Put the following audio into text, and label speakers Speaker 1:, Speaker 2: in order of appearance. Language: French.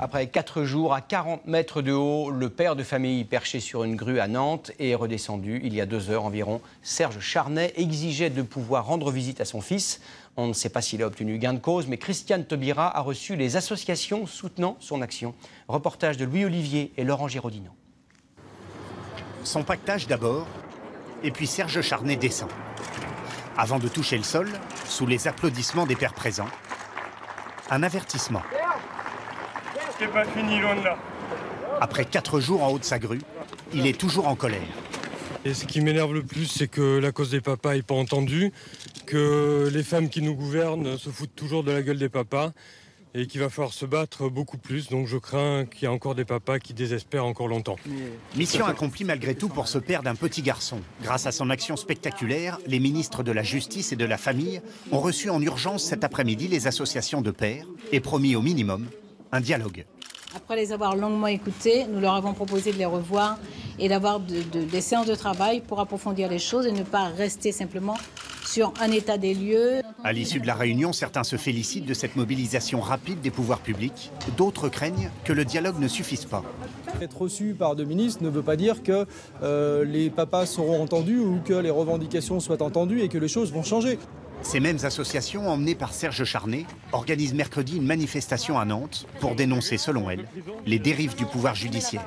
Speaker 1: Après 4 jours à 40 mètres de haut, le père de famille perché sur une grue à Nantes est redescendu il y a 2 heures environ. Serge Charnet exigeait de pouvoir rendre visite à son fils. On ne sait pas s'il a obtenu gain de cause, mais Christiane Taubira a reçu les associations soutenant son action. Reportage de Louis Olivier et Laurent Giraudinon.
Speaker 2: Son pactage d'abord, et puis Serge Charnet descend. Avant de toucher le sol, sous les applaudissements des pères présents, un avertissement.
Speaker 3: C'est pas fini, loin de là.
Speaker 2: Après 4 jours en haut de sa grue, il est toujours en colère.
Speaker 3: Et ce qui m'énerve le plus, c'est que la cause des papas n'est pas entendue, que les femmes qui nous gouvernent se foutent toujours de la gueule des papas et qu'il va falloir se battre beaucoup plus. Donc je crains qu'il y ait encore des papas qui désespèrent encore longtemps.
Speaker 2: Mission accomplie malgré tout pour ce père d'un petit garçon. Grâce à son action spectaculaire, les ministres de la Justice et de la Famille ont reçu en urgence cet après-midi les associations de pères et promis au minimum un dialogue.
Speaker 4: Après les avoir longuement écoutés, nous leur avons proposé de les revoir et d'avoir des séances de travail pour approfondir les choses et ne pas rester simplement sur un état des lieux.
Speaker 2: À l'issue de la réunion, certains se félicitent de cette mobilisation rapide des pouvoirs publics. D'autres craignent que le dialogue ne suffise pas.
Speaker 5: Être reçu par 2 ministres ne veut pas dire que les papas seront entendus ou que les revendications soient entendues et que les choses vont changer.
Speaker 2: Ces mêmes associations, emmenées par Serge Charnet, organisent mercredi une manifestation à Nantes pour dénoncer, selon elle, les dérives du pouvoir judiciaire.